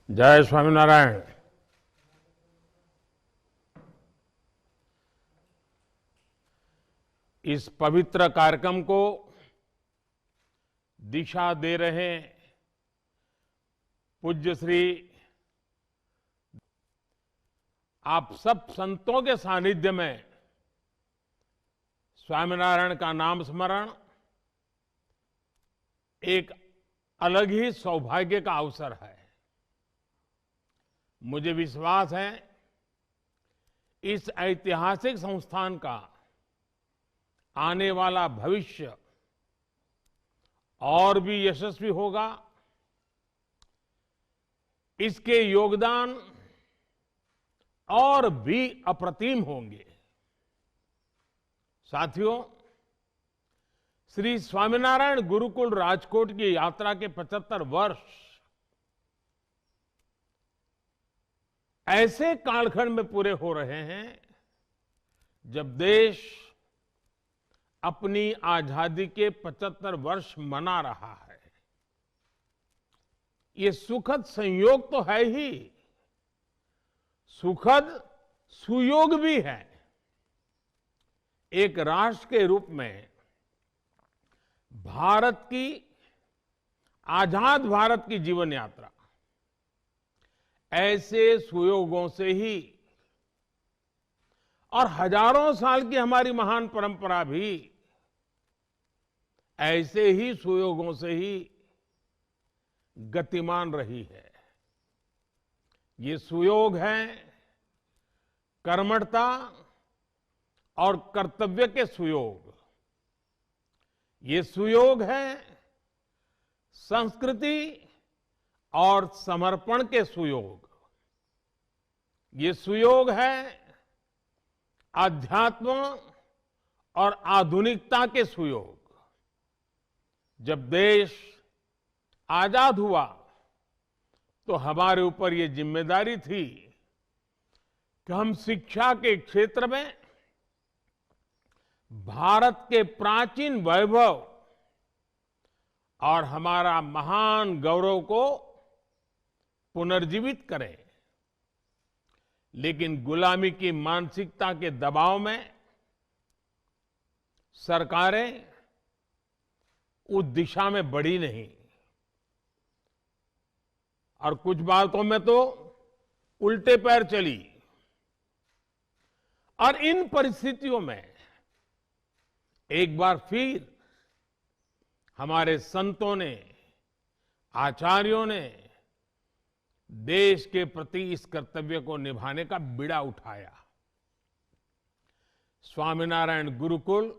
जय स्वामीनारायण। इस पवित्र कार्यक्रम को दिशा दे रहे पूज्य श्री आप सब संतों के सानिध्य में स्वामीनारायण का नाम स्मरण एक अलग ही सौभाग्य का अवसर है। मुझे विश्वास है इस ऐतिहासिक संस्थान का आने वाला भविष्य और भी यशस्वी होगा। इसके योगदान और भी अप्रतिम होंगे। साथियों, श्री स्वामीनारायण गुरुकुल राजकोट की यात्रा के 75 वर्ष ऐसे कालखंड में पूरे हो रहे हैं जब देश अपनी आजादी के 75 वर्ष मना रहा है। ये सुखद संयोग तो है ही, सुखद सुयोग भी है। एक राष्ट्र के रूप में भारत की आजाद भारत की जीवन यात्रा ऐसे सुयोगों से ही और हजारों साल की हमारी महान परंपरा भी ऐसे ही सुयोगों से ही गतिमान रही है। ये सुयोग है कर्मठता और कर्तव्य के सुयोग। ये सुयोग है संस्कृति और समर्पण के सुयोग। ये सुयोग है अध्यात्म और आधुनिकता के सुयोग। जब देश आजाद हुआ तो हमारे ऊपर ये जिम्मेदारी थी कि हम शिक्षा के क्षेत्र में भारत के प्राचीन वैभव और हमारा महान गौरव को पुनर्जीवित करें। लेकिन गुलामी की मानसिकता के दबाव में सरकारें उस दिशा में बढ़ी नहीं और कुछ बातों में तो उल्टे पैर चली। और इन परिस्थितियों में एक बार फिर हमारे संतों ने, आचार्यों ने देश के प्रति इस कर्तव्य को निभाने का बीड़ा उठाया। स्वामीनारायण गुरुकुल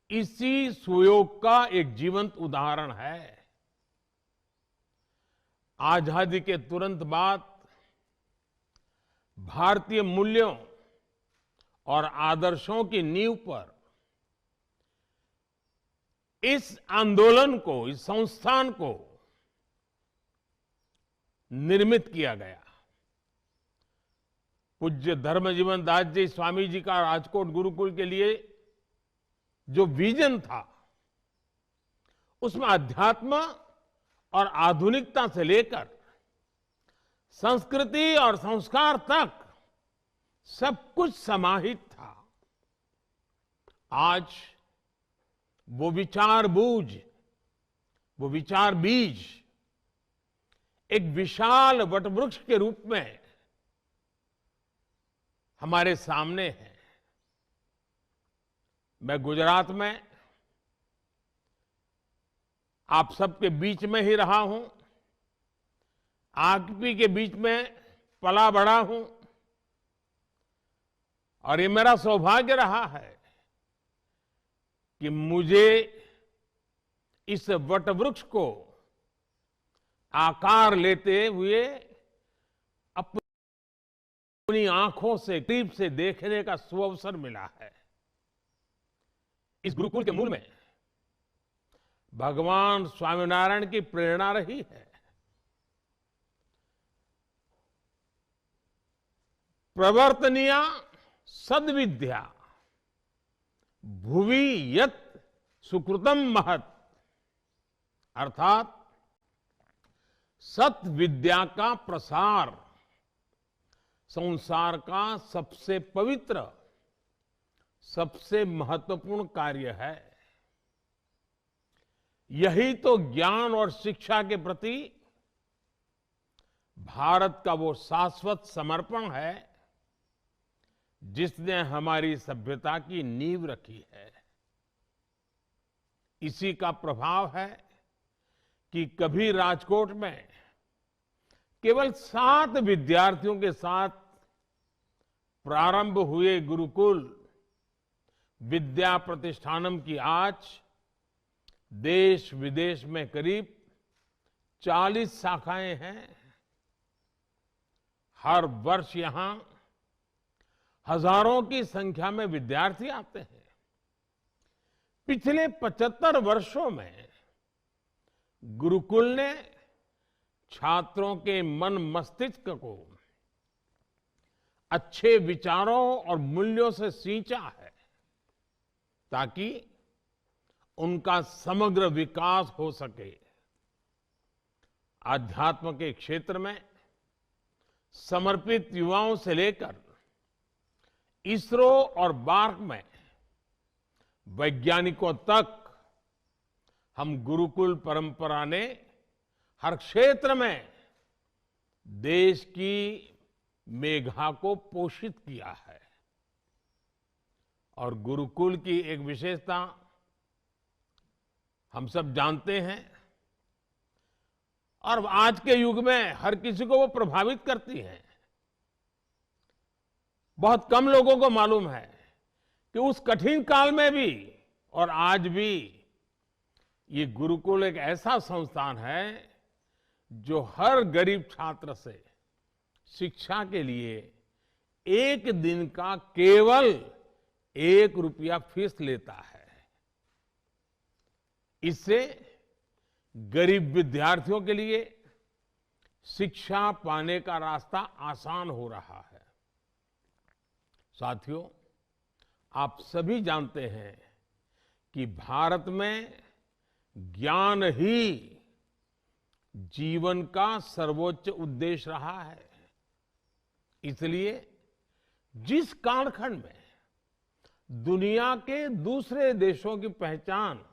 इसी सुयोग का एक जीवंत उदाहरण है। आजादी के तुरंत बाद भारतीय मूल्यों और आदर्शों की नींव पर इस आंदोलन को, इस संस्थान को निर्मित किया गया। पूज्य धर्मजीवन दास जी स्वामी जी का राजकोट गुरुकुल के लिए जो विजन था, उसमें अध्यात्म और आधुनिकता से लेकर संस्कृति और संस्कार तक सब कुछ समाहित था। आज वो विचार बूझ, वो विचार बीज एक विशाल वटवृक्ष के रूप में हमारे सामने है। मैं गुजरात में आप सबके बीच में ही रहा हूं, आपी के बीच में पला बढ़ा हूं और ये मेरा सौभाग्य रहा है कि मुझे इस वटवृक्ष को आकार लेते हुए अपनी आंखों से करीब से देखने का सुअवसर मिला है। इस गुरुकुल के मूल में भगवान स्वामीनारायण की प्रेरणा रही है। प्रवर्तनीया सद्विद्या भुवि यत् सुकृतम महत्, अर्थात सत विद्या का प्रसार संसार का सबसे पवित्र, सबसे महत्वपूर्ण कार्य है। यही तो ज्ञान और शिक्षा के प्रति भारत का वो शाश्वत समर्पण है जिसने हमारी सभ्यता की नींव रखी है। इसी का प्रभाव है कि कभी राजकोट में केवल 7 विद्यार्थियों के साथ प्रारंभ हुए गुरुकुल विद्या प्रतिष्ठानम की आज देश विदेश में करीब 40 शाखाएं हैं। हर वर्ष यहां हजारों की संख्या में विद्यार्थी आते हैं। पिछले 75 वर्षों में गुरुकुल ने छात्रों के मन मस्तिष्क को अच्छे विचारों और मूल्यों से सींचा है ताकि उनका समग्र विकास हो सके। आध्यात्म के क्षेत्र में समर्पित युवाओं से लेकर इसरो और बार्क में वैज्ञानिकों तक हम गुरुकुल परंपरा ने हर क्षेत्र में देश की मेघा को पोषित किया है। और गुरुकुल की एक विशेषता हम सब जानते हैं और आज के युग में हर किसी को वो प्रभावित करती है। बहुत कम लोगों को मालूम है कि उस कठिन काल में भी और आज भी ये गुरुकुल एक ऐसा संस्थान है जो हर गरीब छात्र से शिक्षा के लिए एक दिन का केवल 1 रुपया फीस लेता है। इससे गरीब विद्यार्थियों के लिए शिक्षा पाने का रास्ता आसान हो रहा है। साथियों, आप सभी जानते हैं कि भारत में ज्ञान ही जीवन का सर्वोच्च उद्देश्य रहा है। इसलिए जिस कालखंड में दुनिया के दूसरे देशों की पहचान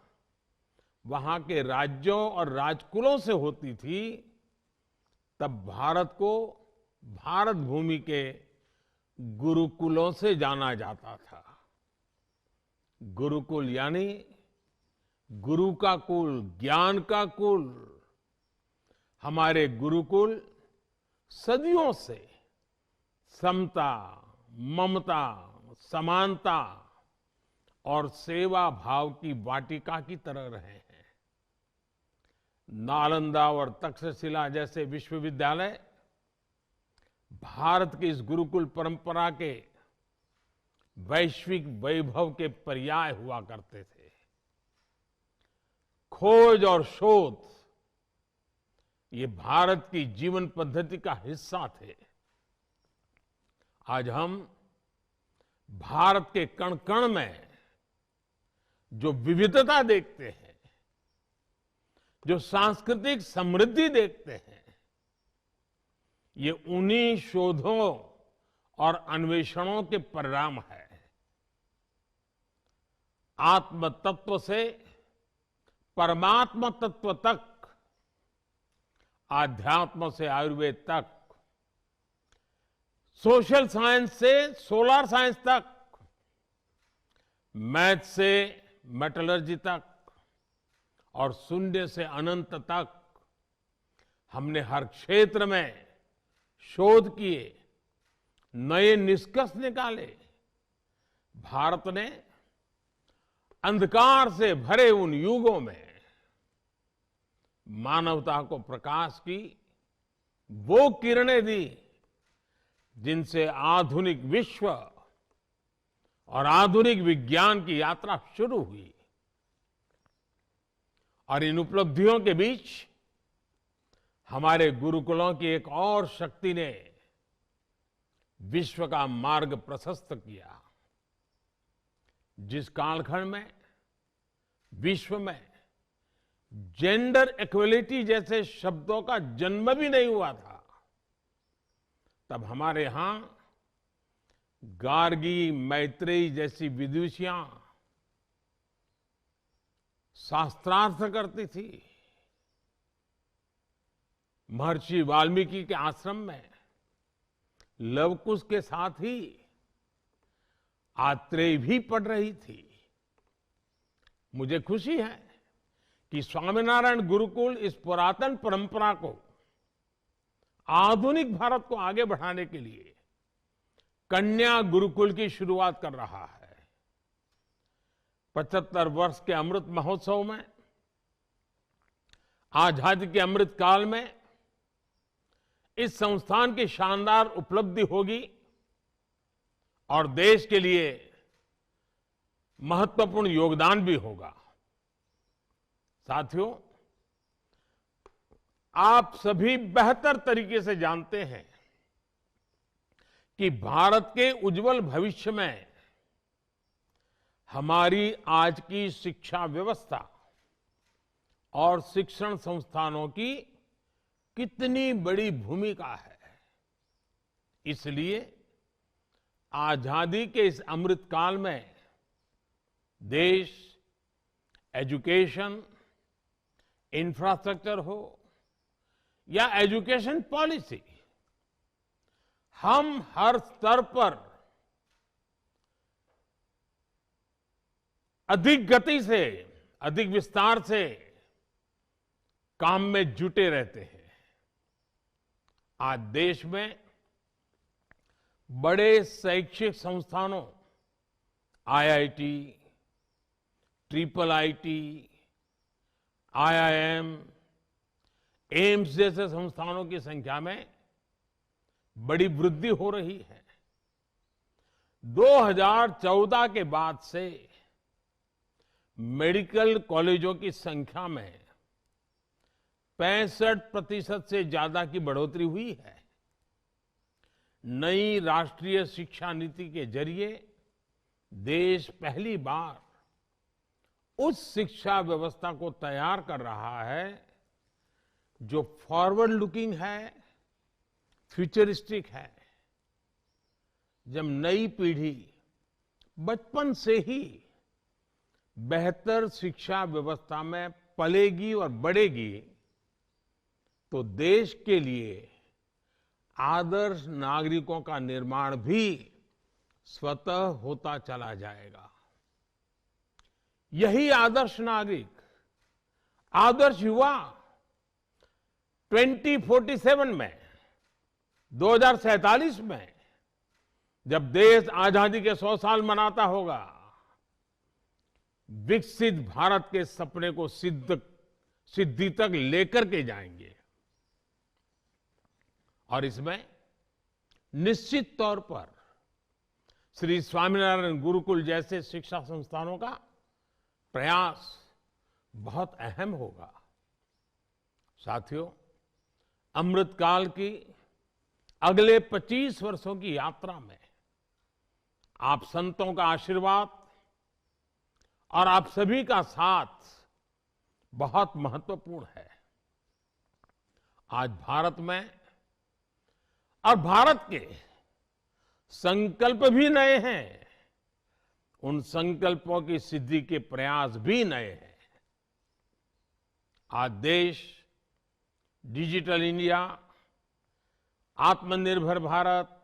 वहां के राज्यों और राजकुलों से होती थी, तब भारत को भारत भूमि के गुरुकुलों से जाना जाता था। गुरुकुल यानी गुरु का कुल, ज्ञान का कुल। हमारे गुरुकुल सदियों से समता, ममता, समानता और सेवा भाव की वाटिका की तरह रहे हैं। नालंदा और तक्षशिला जैसे विश्वविद्यालय भारत की इस गुरुकुल परंपरा के वैश्विक वैभव के पर्याय हुआ करते थे। खोज और शोध ये भारत की जीवन पद्धति का हिस्सा थे। आज हम भारत के कण कण में जो विविधता देखते हैं, जो सांस्कृतिक समृद्धि देखते हैं, ये उन्हीं शोधों और अन्वेषणों के परिणाम है। आत्म तत्व से परमात्मा तत्व तक, आध्यात्म से आयुर्वेद तक, सोशल साइंस से सोलर साइंस तक, मैथ से मेटलर्जी तक और शून्य से अनंत तक हमने हर क्षेत्र में शोध किए, नए निष्कर्ष निकाले। भारत ने अंधकार से भरे उन युगों में मानवता को प्रकाश की वो किरणें दी जिनसे आधुनिक विश्व और आधुनिक विज्ञान की यात्रा शुरू हुई। और इन उपलब्धियों के बीच हमारे गुरुकुलों की एक और शक्ति ने विश्व का मार्ग प्रशस्त किया। जिस कालखंड में विश्व में जेंडर इक्वलिटी जैसे शब्दों का जन्म भी नहीं हुआ था, तब हमारे यहां गार्गी मैत्रेयी जैसी विदुषियां शास्त्रार्थ करती थी। महर्षि वाल्मीकि के आश्रम में लवकुश के साथ ही आत्रेय भी पढ़ रही थी। मुझे खुशी है कि स्वामीनारायण गुरुकुल इस पुरातन परंपरा को आधुनिक भारत को आगे बढ़ाने के लिए कन्या गुरुकुल की शुरुआत कर रहा है। 75 वर्ष के अमृत महोत्सव में, आजादी के अमृत काल में इस संस्थान की शानदार उपलब्धि होगी और देश के लिए महत्वपूर्ण योगदान भी होगा। साथियों, आप सभी बेहतर तरीके से जानते हैं कि भारत के उज्जवल भविष्य में हमारी आज की शिक्षा व्यवस्था और शिक्षण संस्थानों की कितनी बड़ी भूमिका है। इसलिए आजादी के इस अमृत काल में देश एजुकेशन, इंफ्रास्ट्रक्चर हो या एजुकेशन पॉलिसी, हम हर स्तर पर अधिक गति से, अधिक विस्तार से काम में जुटे रहते हैं। आज देश में बड़े शैक्षिक संस्थानों, IIT, triple IT, IIM, AIIMS जैसे संस्थानों की संख्या में बड़ी वृद्धि हो रही है। 2014 के बाद से मेडिकल कॉलेजों की संख्या में 65% से ज्यादा की बढ़ोतरी हुई है। नई राष्ट्रीय शिक्षा नीति के जरिए देश पहली बार उस शिक्षा व्यवस्था को तैयार कर रहा है जो फॉरवर्ड लुकिंग है, फ्यूचरिस्टिक है। जब नई पीढ़ी बचपन से ही बेहतर शिक्षा व्यवस्था में पलेगी और बढ़ेगी तो देश के लिए आदर्श नागरिकों का निर्माण भी स्वतः होता चला जाएगा। यही आदर्श नागरिक, आदर्श युवा 2047 में, 2047 में, जब देश आजादी के 100 साल मनाता होगा, विकसित भारत के सपने को सिद्धि तक लेकर के जाएंगे। और इसमें निश्चित तौर पर श्री स्वामीनारायण गुरुकुल जैसे शिक्षा संस्थानों का प्रयास बहुत अहम होगा। साथियों, अमृतकाल की अगले 25 वर्षों की यात्रा में आप संतों का आशीर्वाद और आप सभी का साथ बहुत महत्वपूर्ण है। आज भारत में और भारत के संकल्प भी नए हैं, उन संकल्पों की सिद्धि के प्रयास भी नए हैं। आज देश डिजिटल इंडिया, आत्मनिर्भर भारत,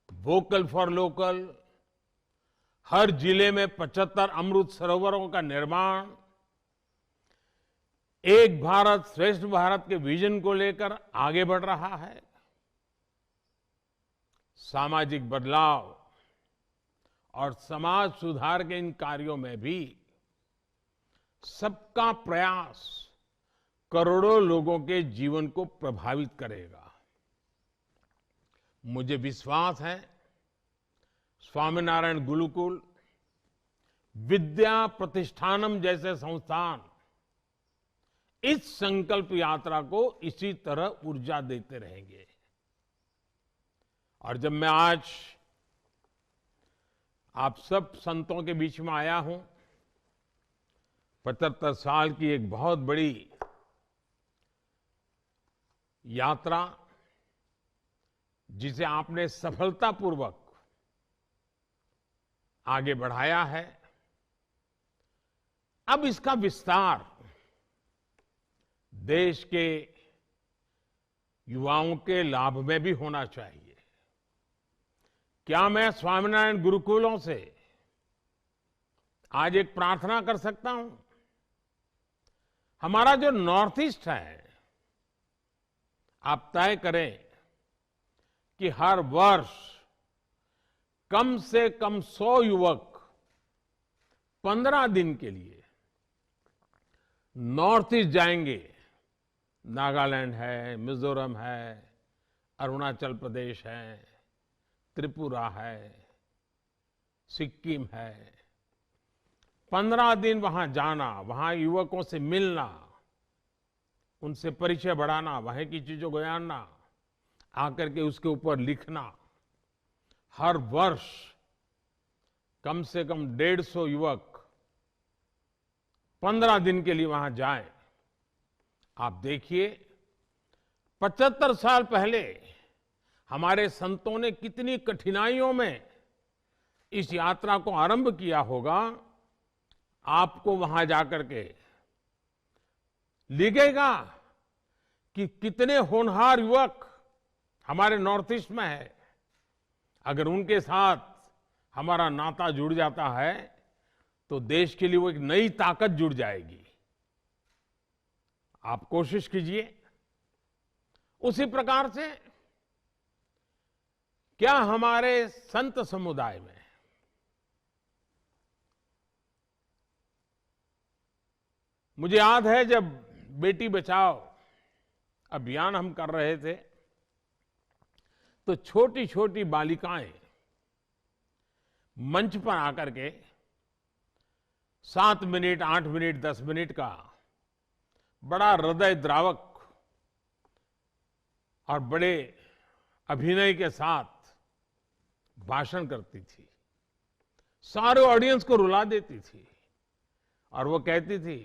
वोकल फॉर लोकल, हर जिले में 75 अमृत सरोवरों का निर्माण, एक भारत श्रेष्ठ भारत के विजन को लेकर आगे बढ़ रहा है। सामाजिक बदलाव और समाज सुधार के इन कार्यों में भी सबका प्रयास करोड़ों लोगों के जीवन को प्रभावित करेगा। मुझे विश्वास है स्वामीनारायण गुरुकुल, विद्या प्रतिष्ठानम जैसे संस्थान इस संकल्प यात्रा को इसी तरह ऊर्जा देते रहेंगे। और जब मैं आज आप सब संतों के बीच में आया हूं 75 साल की एक बहुत बड़ी यात्रा, जिसे आपने सफलतापूर्वक आगे बढ़ाया है। अब इसका विस्तार देश के युवाओं के लाभ में भी होना चाहिए। क्या मैं स्वामीनारायण गुरुकुलों से आज एक प्रार्थना कर सकता हूं? हमारा जो नॉर्थ ईस्ट है, आप तय करें कि हर वर्ष कम से कम 100 युवक 15 दिन के लिए नॉर्थ ईस्ट जाएंगे। नागालैंड है, मिजोरम है, अरुणाचल प्रदेश है, त्रिपुरा है, सिक्किम है। 15 दिन वहां जाना, वहां युवकों से मिलना, उनसे परिचय बढ़ाना, वहां की चीजों को जानना, आकर के उसके ऊपर लिखना। हर वर्ष कम से कम 150 युवक 15 दिन के लिए वहां जाएं। आप देखिए, 75 साल पहले हमारे संतों ने कितनी कठिनाइयों में इस यात्रा को आरंभ किया होगा। आपको वहां जाकर के लिखेगा कि कितने होनहार युवक हमारे नॉर्थ ईस्ट में है। अगर उनके साथ हमारा नाता जुड़ जाता है तो देश के लिए वो एक नई ताकत जुड़ जाएगी। आप कोशिश कीजिए। उसी प्रकार से क्या हमारे संत समुदाय में मुझे याद है, जब बेटी बचाओ अभियान हम कर रहे थे तो छोटी छोटी बालिकाएं मंच पर आकर के 7 मिनट, 8 मिनट, 10 मिनट का बड़ा हृदय द्रावक और बड़े अभिनय के साथ भाषण करती थी। सारे ऑडियंस को रुला देती थी और वो कहती थी,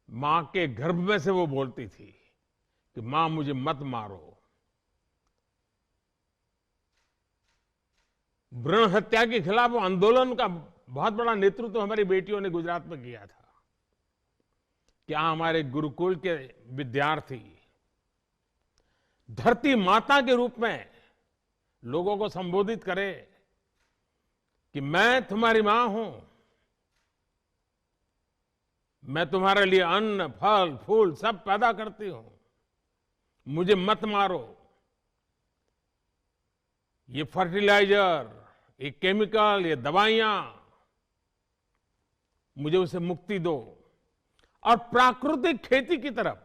मां के गर्भ में से वो बोलती थी कि मां मुझे मत मारो। भ्रूण हत्या के खिलाफ आंदोलन का बहुत बड़ा नेतृत्व हमारी बेटियों ने गुजरात में किया था। क्या हमारे गुरुकुल के विद्यार्थी धरती माता के रूप में लोगों को संबोधित करें कि मैं तुम्हारी मां हूं, मैं तुम्हारे लिए अन्न, फल, फूल सब पैदा करती हूं, मुझे मत मारो। ये फर्टिलाइजर, ये केमिकल, ये दवाइयां, मुझे उसे मुक्ति दो। और प्राकृतिक खेती की तरफ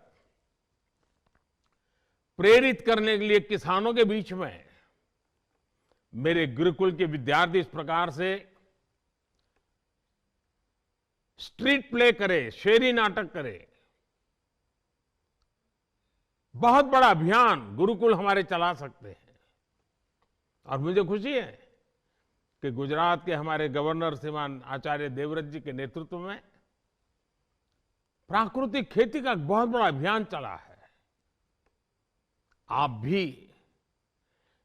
प्रेरित करने के लिए किसानों के बीच में मेरे गुरुकुल के विद्यार्थी इस प्रकार से स्ट्रीट प्ले करे, शेरी नाटक करे। बहुत बड़ा अभियान गुरुकुल हमारे चला सकते हैं। और मुझे खुशी है कि गुजरात के हमारे गवर्नर श्रीमान आचार्य देवव्रत जी के नेतृत्व में प्राकृतिक खेती का बहुत बड़ा अभियान चला है। आप भी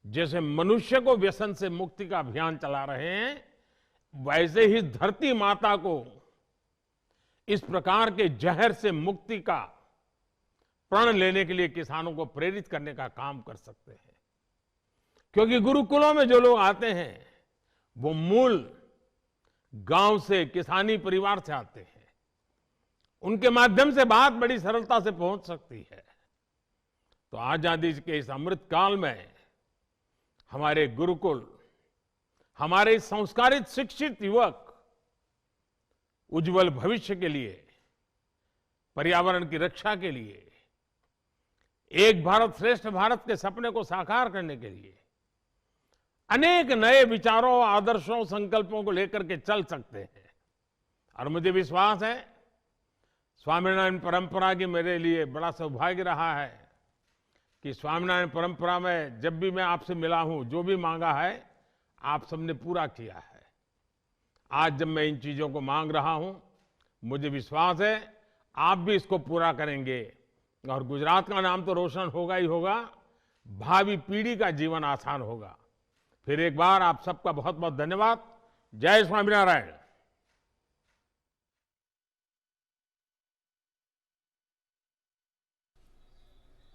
जैसे मनुष्य को व्यसन से मुक्ति का अभियान चला रहे हैं, वैसे ही धरती माता को इस प्रकार के जहर से मुक्ति का प्रण लेने के लिए किसानों को प्रेरित करने का काम कर सकते हैं। क्योंकि गुरुकुलों में जो लोग आते हैं वो मूल गांव से, किसानी परिवार से आते हैं। उनके माध्यम से बात बड़ी सरलता से पहुंच सकती है। तो आजादी के इस अमृत काल में हमारे गुरुकुल, हमारे संस्कारित शिक्षित युवक उज्जवल भविष्य के लिए, पर्यावरण की रक्षा के लिए, एक भारत श्रेष्ठ भारत के सपने को साकार करने के लिए अनेक नए विचारों, आदर्शों, संकल्पों को लेकर के चल सकते हैं। और मुझे विश्वास है, स्वामीनारायण परंपरा की मेरे लिए बड़ा सौभाग्य रहा है कि स्वामीनारायण परंपरा में जब भी मैं आपसे मिला हूं, जो भी मांगा है आप सबने पूरा किया है। आज जब मैं इन चीजों को मांग रहा हूं मुझे विश्वास है आप भी इसको पूरा करेंगे और गुजरात का नाम तो रोशन होगा ही होगा, भावी पीढ़ी का जीवन आसान होगा। फिर एक बार आप सबका बहुत बहुत धन्यवाद। जय स्वामीनारायण।